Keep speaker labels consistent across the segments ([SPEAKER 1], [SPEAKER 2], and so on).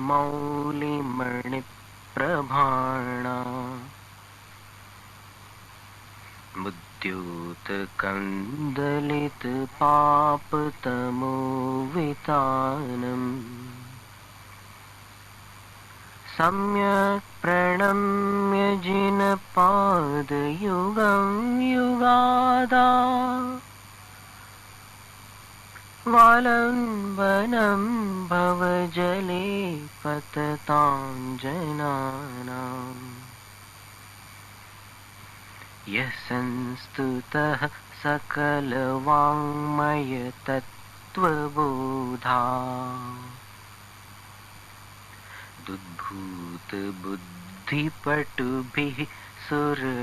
[SPEAKER 1] मौलिमणिप्रभाणा मुद्योतकन्दलितपापतमोवितानम् सम्यक् प्रणम्य जिनपादयुगं युगादा वालम्बनं भवजले पततां जनानाम् यः संस्तुतः सकलवाङ्मयतत्त्वबोधा दुद्भूतबुद्धिपटुभिः सुरलोकनाथैः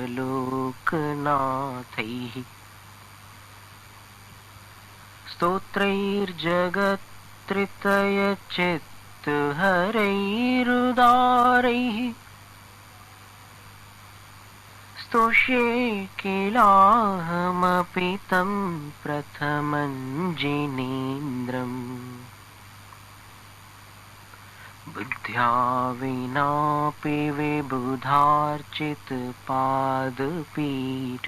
[SPEAKER 1] स्तोत्रैर्जगत्त्रितयचित्तहरैरुदारैः स्तोष्ये किलाहमपि तं प्रथमं जिनेन्द्रम् बुद्ध्या विनापि विबुधार्चितपादपीठ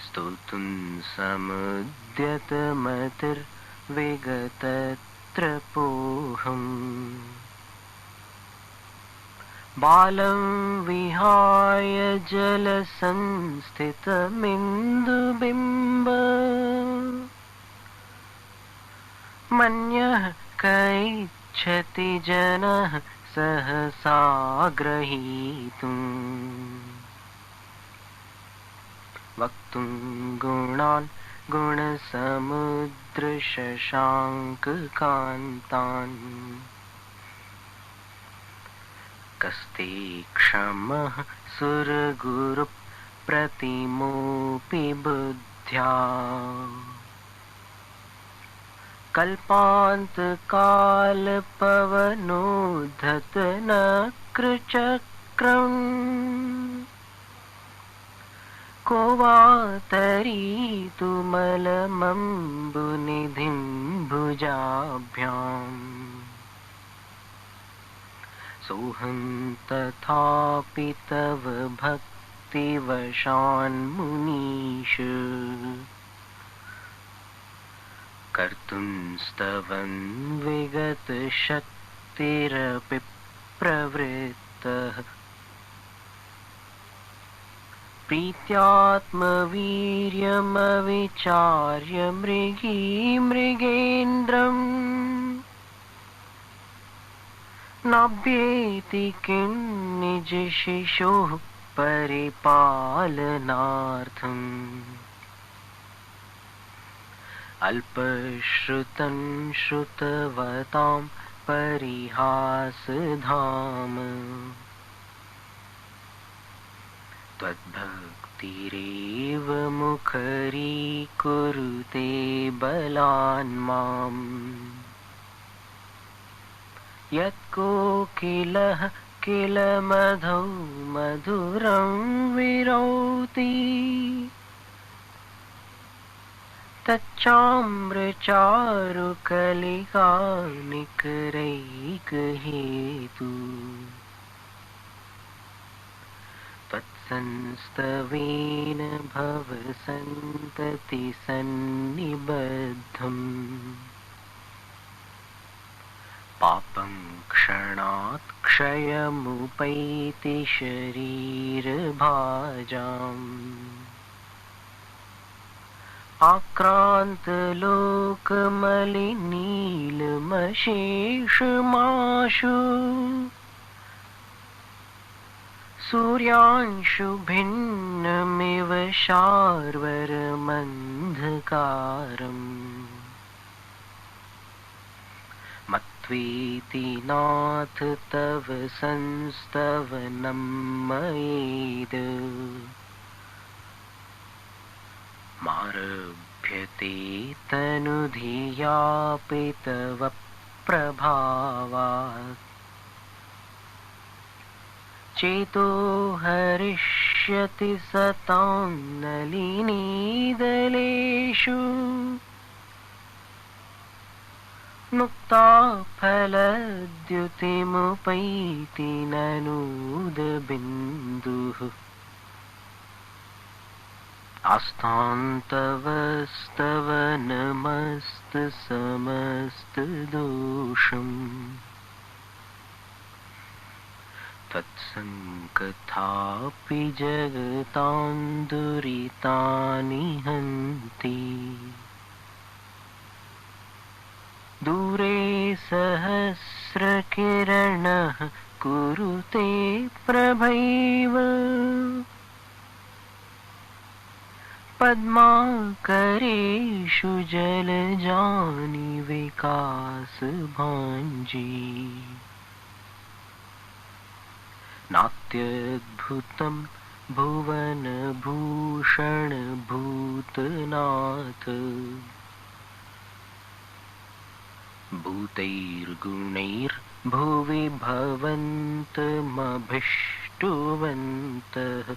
[SPEAKER 1] स्तोतुं समुद्यतमतिर्विगतत्रपोऽहम् बालं विहाय जलसंस्थितमिन्दुबिम्ब मन्यः कैच्छति जनः सहसा ग्रहीतुम् वक्तुं गुणान् गुणसमुद्रशशाङ्ककान्तान् कस्ते क्षमः सुरगुरुप्रतिमोऽपि बुद्ध्या कल्पान्तकालपवनोद्धतनक्रचक्रम् को वा तरीतुमलमम्बुनिधिं भुजाभ्याम् सोऽहं तथापि तव भक्तिवशान्मुनीश कर्तुं स्तवं विगतशक्तिरपि प्रवृत्तः प्रीत्यात्मवीर्यमविचार्य मृगेन्द्रम् नाभ्येति किं निजशिशोः परिपालनार्थम् अल्पश्रुतं श्रुतवतां परिहासधाम त्वद्भक्तिरेव मुखरीकुरुते बलान् माम् यत्कोकिलः किल मधौ मधुरं विरौति तच्चाम्रचारुकलिकानिकरैकहेतु त्वत्संस्तवेन भवसन्ततिसन्निबद्धम् पापं क्षणात् क्षयमुपैति शरीरभाजाम् आक्रान्तलोकमलिनीलमशेषमाशु सूर्यांशुभिन्नमिव शार्वरमन्धकारम् मत्वेति नाथ तव संस्तवनं मयेद मारभ्यते तनुधियापि तव प्रभावात् चेतो हरिष्यति सतां नलिनीदलेषु मुक्ता फलद्युतिमुपैति ननूदबिन्दुः आस्तान्तवस्तव नमस्तसमस्तदोषम् तत्सङ्कथापि जगतां दुरितानि हन्ति दूरे सहस्रकिरणः कुरुते प्रभैव पद्माकरेषु जलजानि विकासभाञ्जी नात्यद्भुतं भुवनभूषण भूतनाथ भूतैर्गुणैर्भुवि भवन्तमभिष्टुवन्तः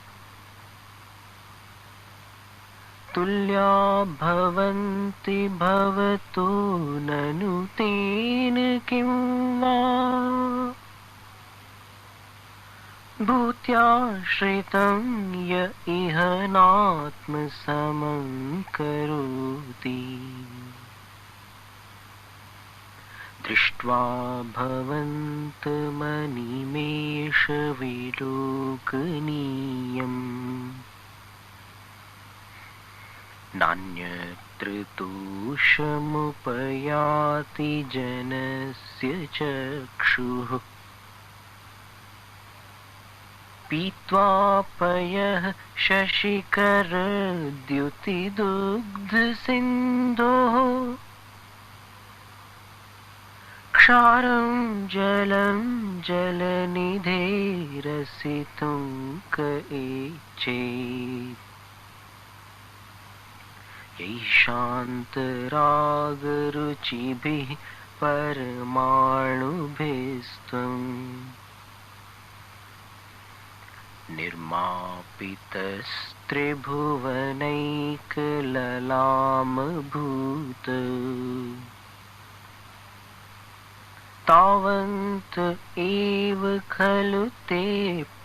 [SPEAKER 1] तुल्या भवन्ति भवतो ननु तेन किं वा भूत्याश्रितं य इह नात्मसमं करोति दृष्ट्वा भवन्तमनिमेषविलोकनीयम् नान्यत्र तोषमुपयाति जनस्य चक्षुः पीत्वा पयः शशिकरद्युतिदुग्धसिन्धोः क्षारं जलं जलनिधेरसितुं क एच्छेत् यैषान्तरागरुचिभिः परमाणुभिस्त्वम् निर्मापितस्त्रिभुवनैकललामभूत तावन्त एव खलु ते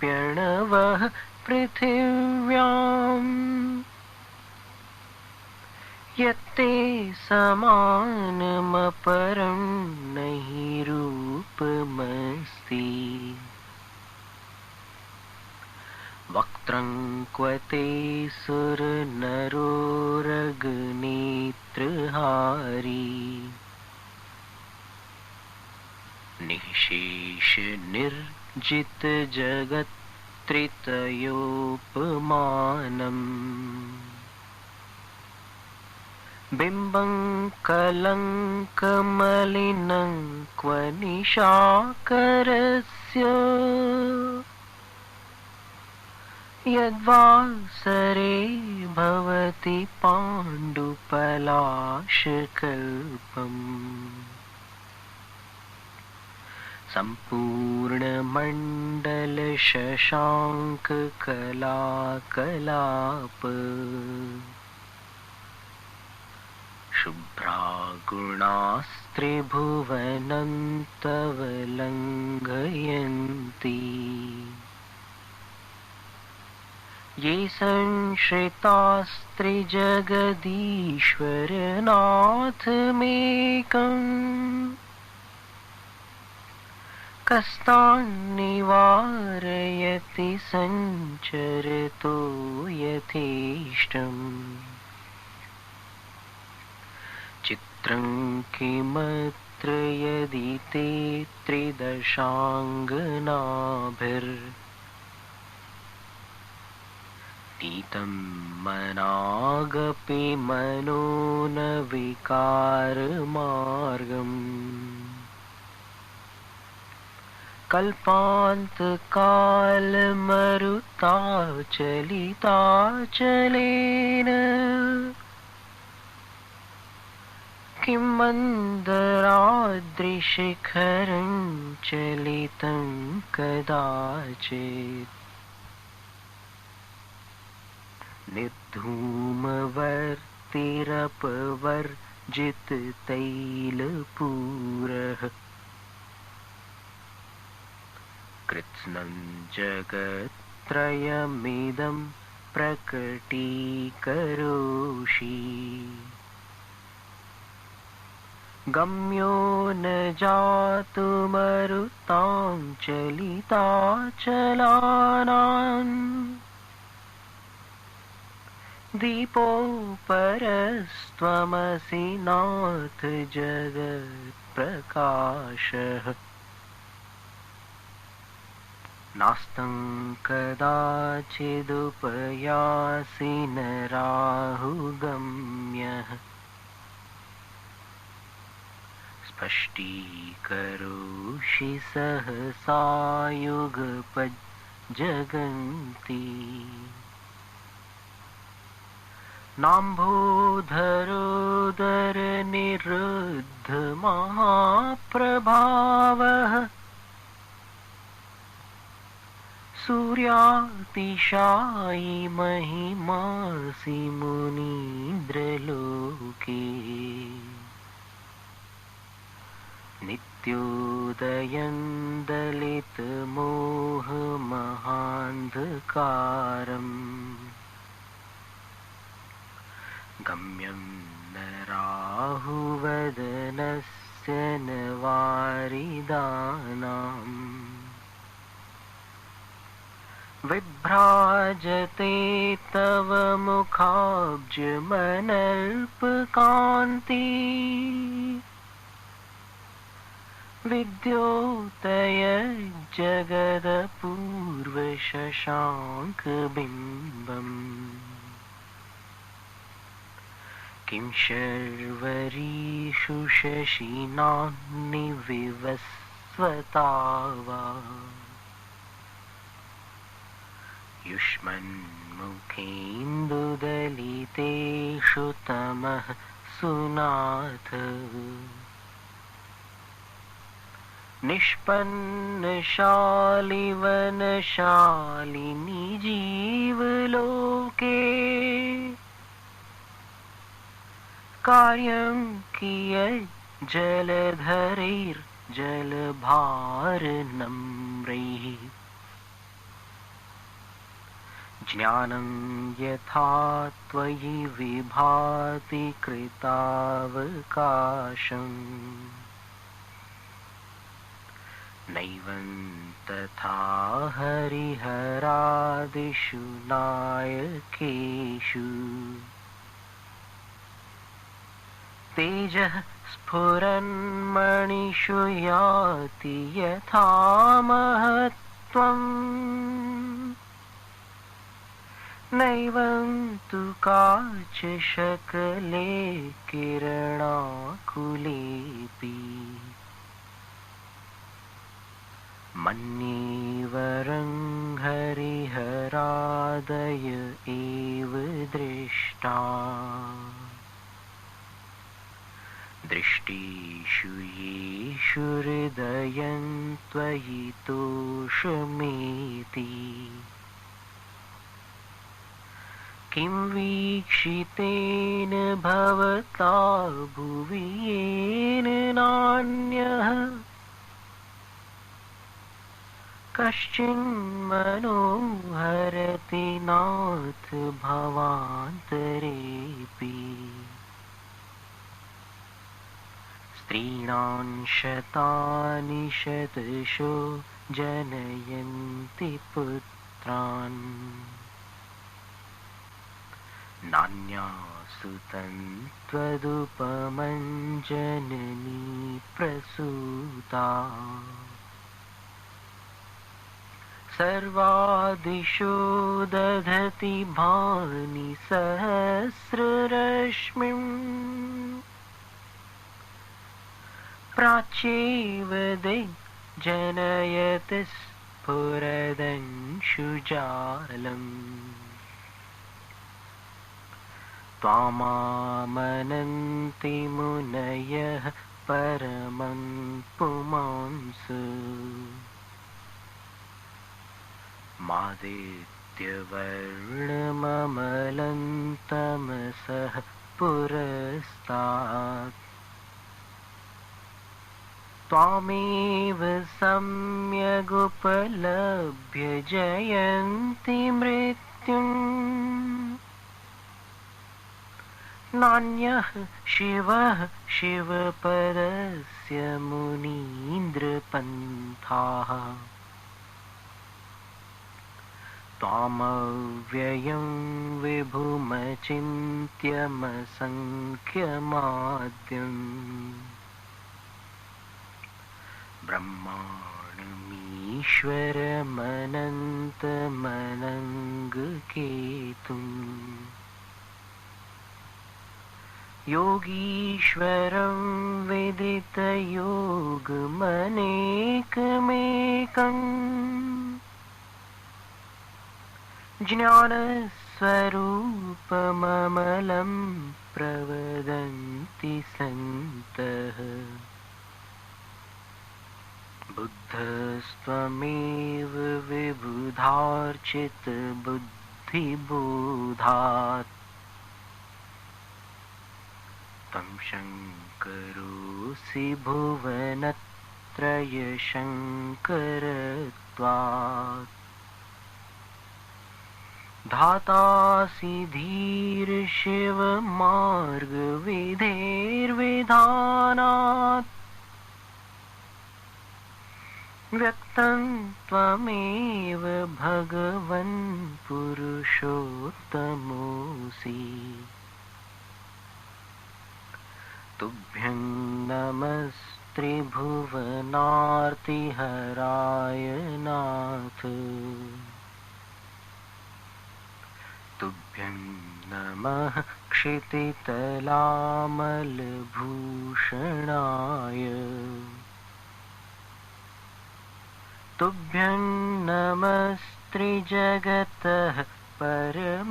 [SPEAKER 1] प्रणवः पृथिव्याम् यत्ते समानमपरं नहि रूपमस्ति वक्त्रं क्व ते सुरनरोरगनेत्रहारी निःशेष निर्जित जगत्त्रितयोपमानम् बिम्बं कलङ्कमलिनं क्व निशाकरस्य यद्वासरे भवति पाण्डुपलाशकल्पम् सम्पूर्णमण्डलशशाङ्ककलाकलाप शुभ्रागुणास्त्रिभुवनं तव लङ्घयन्ति ये संश्रितास्त्रिजगदीश्वरनाथमेकम् कस्तान्निवारयति सञ्चरतो यथेष्टम् चित्रं किमत्र यदि ते त्रिदशाङ्गनाभिर्नीतं मनागपि मनो न विकारमार्गम् कल्पान्तकालमरुताचलिताचलेन किं मन्दराद्रिशिखरं चलितं कदाचित् निर्धूमवर्तिरपवर्तितमसि जिततैलपूरः कृत्स्नं जगत्त्रयमिदं प्रकटीकरोषि गम्यो न जातुमरुतां चलिताचलानां दीपोऽपरस्त्वमसि नाथ जगत्प्रकाशः नास्तं कदाचिदुपयासि न राहुगम्यः स्पष्टीकरोषि सहसायुगपज्जगन्ति नाम्भोधरोदरनिरुद्धमहाप्रभावः सूर्यातिशायि महिमासि मुनीन्द्रलोके नित्योदयं दलितमोहमहान्धकारम् गम्यं न राहुवदनस्य न वारिदानाम् विभ्राजते तव मुखाब्जमनल्पकान्ति विद्योतयज्जगदपूर्वशशाङ्कबिम्बम् किं शर्वरीषु शशिनान्निविवस्वता वा युष्मन्मुखेन्दुदलितेषु तमः सुनाथ निष्पन्नशालिवनशालिनि जीवलोके कार्यं कियज्जलधरैर्जलभारनम्रैः ज्ञानं यथा त्वयि विभाति कृतावकाशम् नैवं तथा हरिहरादिषु नायकेषु तेजः स्फुरन्मणिषु याति यथा महत्त्वम् नैवं तु काचशकले किरणाकुलेऽपि मन्येवरं हरिहरादय एव दृष्टा दृष्टिषु येषु हृदयं त्वयि तोषमेति किं वीक्षितेन भवता भुवि येन नान्यः कश्चिन्मनोहरति नाथ भवान्तरेऽपि स्त्रीणां शतानि शतशो जनयन्ति पुत्रान् नान्यासुतं त्वदुपमं जननी प्रसूता सर्वादिशो दधति भानि सहस्ररश्मिम् प्राच्येव दिग्जनयति स्फुरदंशुजालम् त्वामामनन्ति मुनयः परमं पुमांसु मादित्यवर्णममलं तमसः पुरस्तात् त्वामेव सम्यगुपलभ्य जयन्ति मृत्युम् नान्यः शिवः शिवपरस्य मुनीन्द्रपन्थाः त्वामव्ययं विभुमचिन्त्यमसङ्ख्यमाद्यम् ब्रह्माणमीश्वरमनन्तमनङ्गकेतुम् योगीश्वरं विदितयोगमनेकमेकम् ज्ञानस्वरूपममलं प्रवदन्ति सन्तः बुद्धस्त्वमेव विबुधार्चितबुद्धिबोधात् तं शङ्करोऽसि भुवनत्रयशङ्करत्वात् धातासि धीर्शिवमार्गविधेर्विधानात् व्यक्तं त्वमेव भगवन् पुरुषोत्तमोऽसि तुभ्यं नमस्त्रिभुवनार्तिहराय नाथ तुभ्यं नमः क्षितितलामलभूषणाय तुभ्यं नमस्त्रिजगतः परमेश्वराय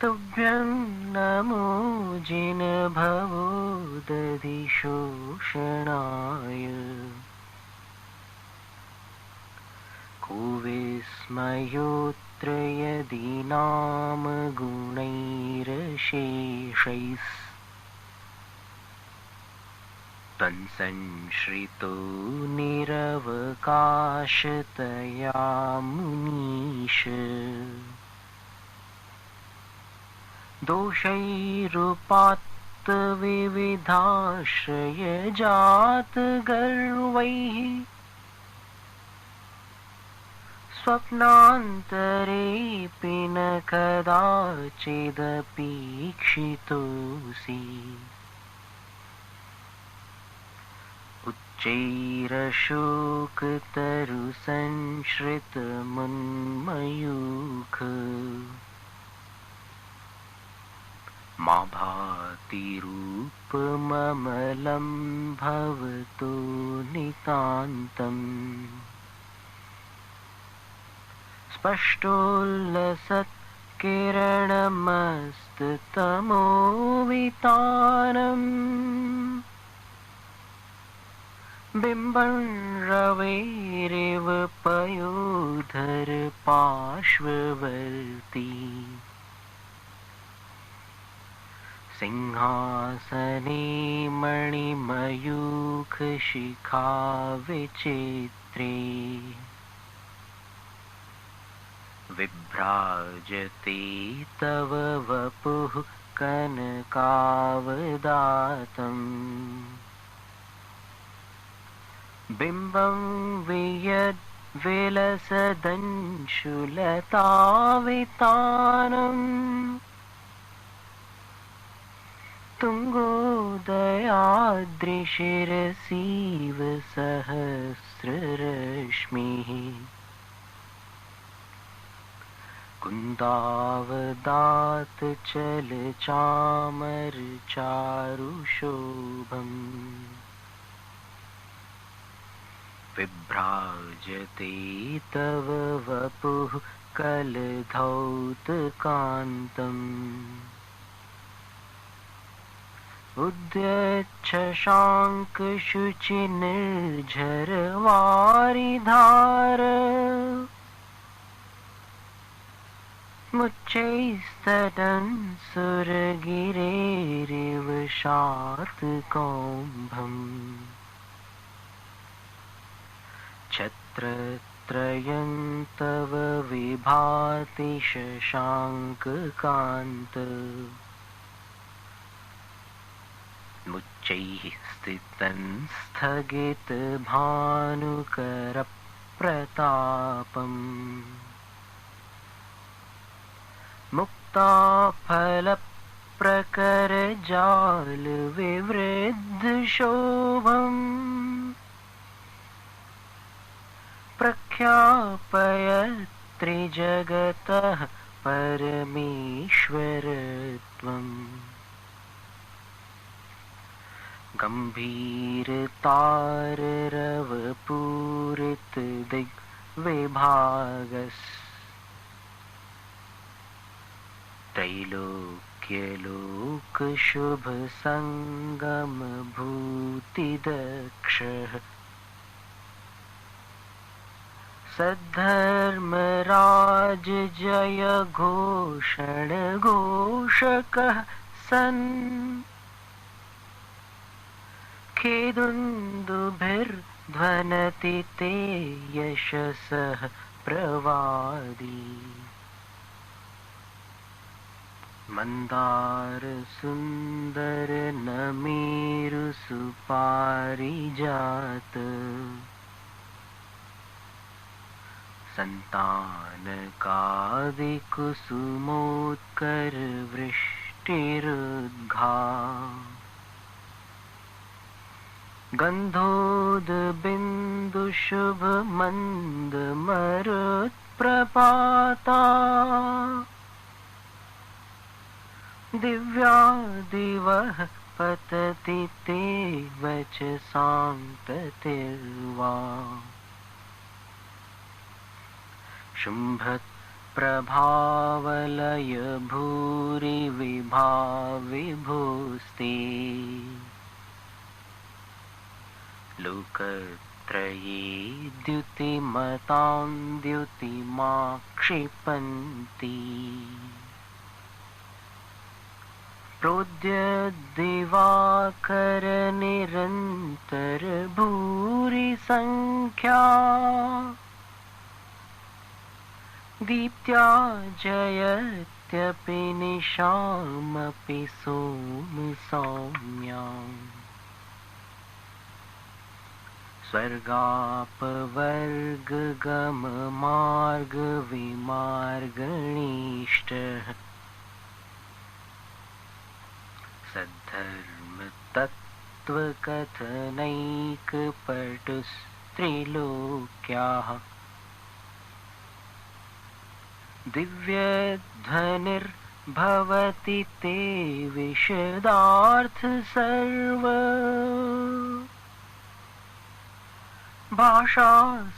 [SPEAKER 1] तुभ्यं नमो जिनभवोदधिशोषणाय को विस्मयोऽत्र यदि नाम गुणैरशेषैः तन्संश्रितो निरवकाशतया मुनीश दोषैरुपात्तविविधाश्रयजातगर्वैः स्वप्नान्तरेऽपि न कदाचिदपीक्षितोऽसि उच्चैरशोकतरुसंश्रितमुन्मयूख मा भाति रूपममलं भवतो नितान्तम् स्पष्टोल्लसत्किरणमस्ततमोवितानम् बिम्बं रवेरिव पयोधर पार्श्ववर्ती सिंहासने मणिमयूखशिखा विचित्रे विभ्राजते तव वपुः कनकावदातम् बिम्बं विलसदंशुलतावितानम् तुङ्गोदयाद्रिशिरसीव सहस्ररश्मिः कुन्दावदातचलचामरचारुशोभम् विभ्राजते तव वपुः कलधौतकान्तम् उद्यच्छशाङ्कशुचिनिर्झरवारिधार मुच्चैस्तटन् सुरगिरेरिव शातकौम्भम् छत्रत्रयं तव विभाति शशाङ्ककान्त मुच्चैः स्थितं स्थगितभानुकरप्रतापम् मुक्ताफलप्रकरजालविवृद्धशोभम् प्रख्यापयत्रिजगतः परमेश्वरत्वम् गम्भीरताररवपूरितदिग्विभागस् त्रैलोक्यलोकशुभसङ्गमभूतिदक्षः सद्धर्मराज जय घोषणघोषकः सन् खेदुन्दुभिर्ध्वनति ते यशसः प्रवादी मन्दारसुन्दरनमेरुसुपारिजात सन्तानकादिकुसुमोत्करवृष्टिरुद्घा गन्धोदबिन्दुशुभमन्दमरुत्प्रपाता दिव्या दिवः पतति ते वचसां ततिर्वा शुम्भत्प्रभावलय भूरि विभाविभूस्ते लोकत्रये द्युतिमतां द्युतिमा क्षिपन्ति प्रोद्यद्दिवाकरनिरन्तरभूरिसङ्ख्या दीप्त्या जयत्यपि निशामपि सोमसौम्याम् स्वर्गापवर्गगममार्गविमार्गणीष्टः सद्धर्मतत्त्वकथनैकपटुस्त्रिलोक्याः दिव्यध्वनिर्भवति ते विशदार्थ सर्व भाषा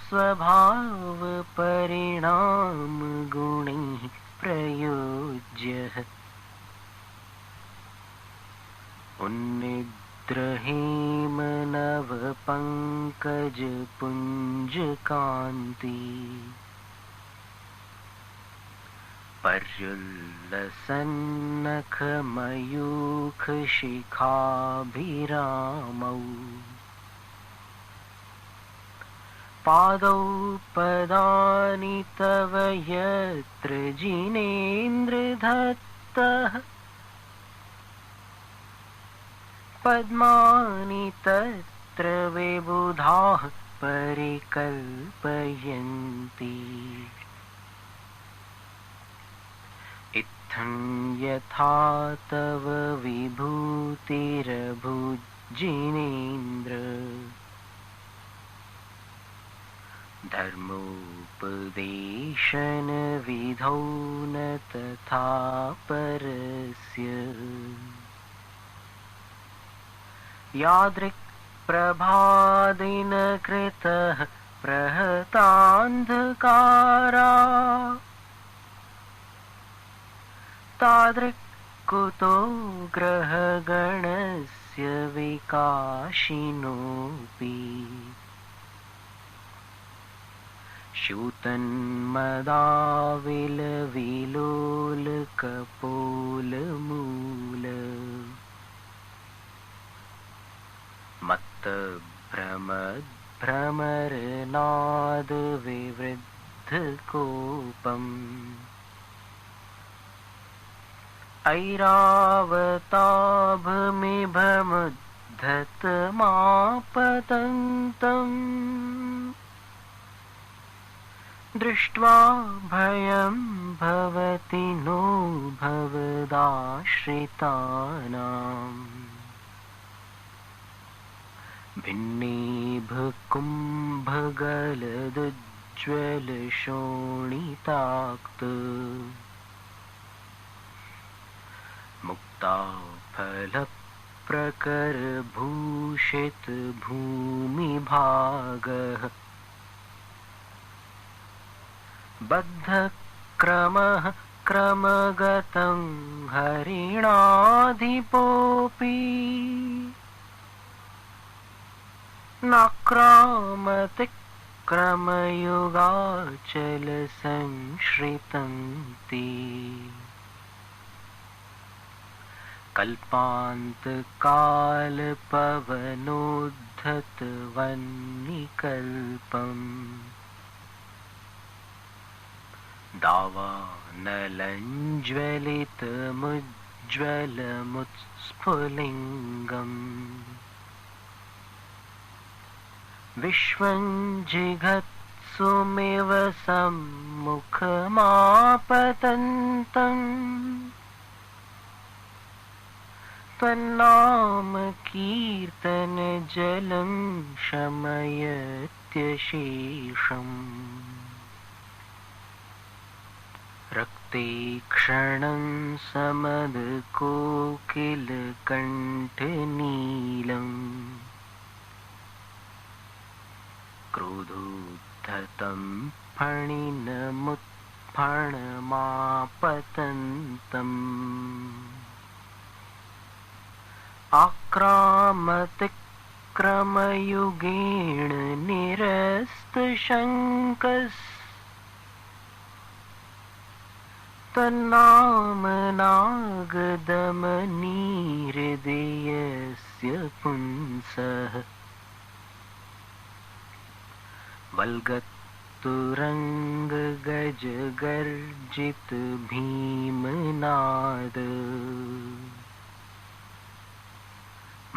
[SPEAKER 1] स्वभाव परिणाम गुणैः प्रयोज्यः उन्निद्रहेम नव पंकज पुंज कांति पर्युल्लसन्नख मयूख शिखाभिरामौ पादौ पदानि तव यत्र जिनेन्द्रधत्तः पद्मानि तत्र विबुधाः परिकल्पयन्ति इत्थं यथा तव विभूतिरभुजिनेन्द्र धर्मोपदेशन विधौ न तथा परस्य यादृक् प्रभादिन कृतः प्रहतान्धकारा तादृक् कुतो ग्रहगणस्य विकाशिनोऽपि स्यूतन्मदाविलविलोलकपोलमूल मत्तभ्रमद्भ्रमरनादविवृद्धकोपम् ऐरावताभमिभमुद्धतमापतन्तम् दृष्ट्वा भयं भवति नो भवदाश्रितानाम् भिन्नेभकुम्भगलदुज्ज्वलशोणिताक्त मुक्ताफलप्रकरभूषितभूमिभागः बद्धक्रमः क्रमगतं हरिणाधिपोऽपि नाक्रामतिक्रमयुगाचलसंश्रितं ते कल्पान्तकालपवनोद्धतवह्निकल्पम् दावानलञ्ज्वलितमुज्ज्वलमुत्स्फुलिङ्गम् विश्वं जिघत्सुमिव सम्मुखमापतन्तम् त्वन्नाम कीर्तनजलं शमयत्यशेषम् रक्ते क्षणं समदकोकिलकण्ठनीलम् क्रोधोद्धतं फणिनमुत्फणमापतन्तम् आक्रामतिक्रमयुगेण निरस्तशङ्कस् तन्नाम नागदमनीहृदयस्य पुंसः वल्गतुरङ्गगजगर्जितभीमनाद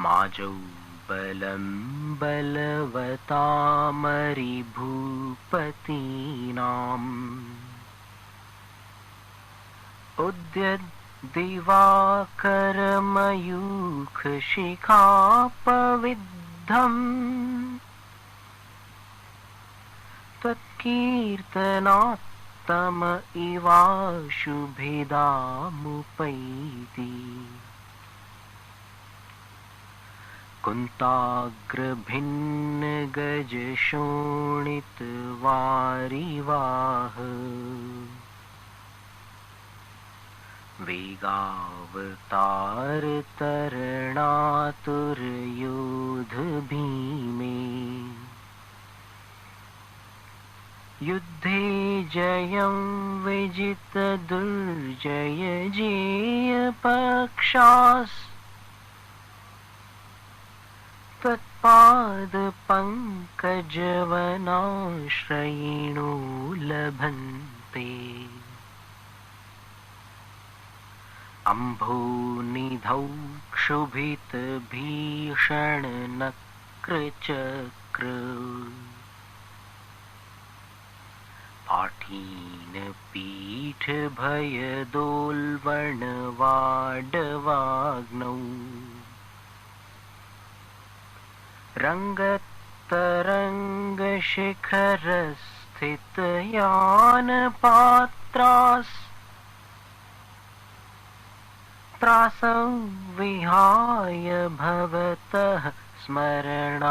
[SPEAKER 1] माजौ बलं बलवतामरिभूपतीनाम् उद्यद्दिवाकरमयूखशिखापविद्धम् त्वत्कीर्तनात्तम इवाशुभिदामुपैति कुन्ताग्रभिन्नगजशोणितवारिवाह वेगावतारतरणातुरयोधभीमे युद्धे जयं विजितदुर्जयजेयपक्षास् त्वत्पादपङ्कजवनाश्रयिणो लभन्ते अम्भोनिधौ क्षुभितभीषणनक्रचक्र पाठीनपीठभयदोल्बणवाडवाग्नौ रङ्गतरङ्गशिखरस्थितयानपात्रास् त्रासं विहाय भवतः स्मरणाद्व्रजन्ति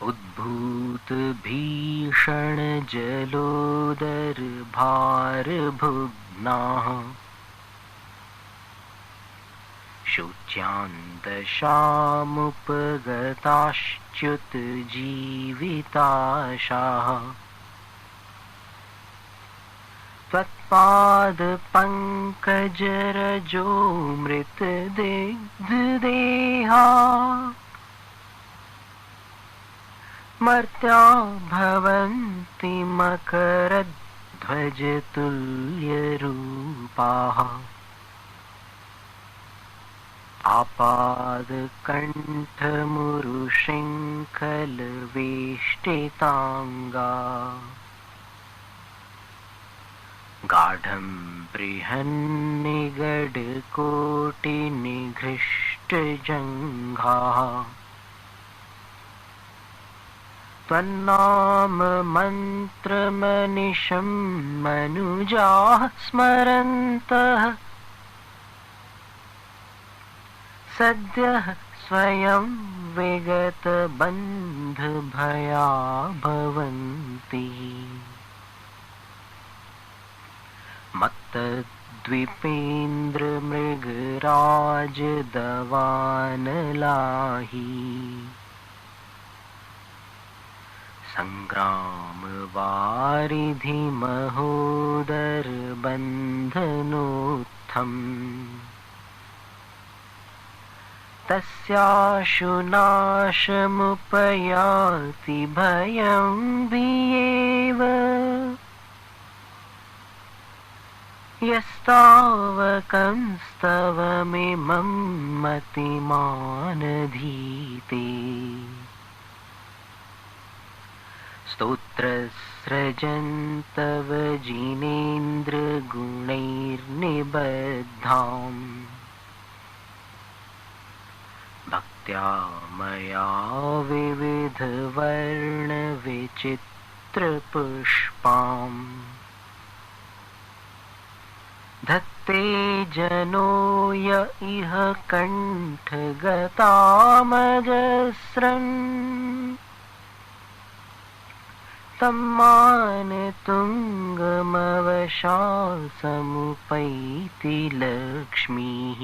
[SPEAKER 1] उद्भूत भीषण जलोदर भार भुग्नाः शोच्यान्तशामुपगताश्च्युत जीविताशाः त्वत्पादपङ्कजरजो मृतदिग्धदेहा मर्त्या भवन्ति मकरध्वजतुल्यरूपाः आपादकण्ठमुरुशृङ्खलवेष्टिताङ्गा गाढं बृहन्निगडकोटिनिघृष्टजङ्घाः त्वन्नाम मन्त्रमनिशं मनुजाः स्मरन्तः सद्यः स्वयं विगतबन्धभया भवन्ति मत्तद्विपेन्द्रमृगराजदवानलाही सङ्ग्रामवारिधिमहोदरबन्धनोत्थम् तस्याशुनाशमुपयाति भयं वियेव यस्तावकंस्तवमिमं मतिमानधीते स्तोत्रस्रजन्तव जिनेन्द्रगुणैर्निबद्धाम् भक्त्या मया विविधवर्णविचित्रपुष्पाम् धत्ते जनो य इह कण्ठगतामजस्रन् तं मानतुङ्गमवशासमुपैति लक्ष्मीः।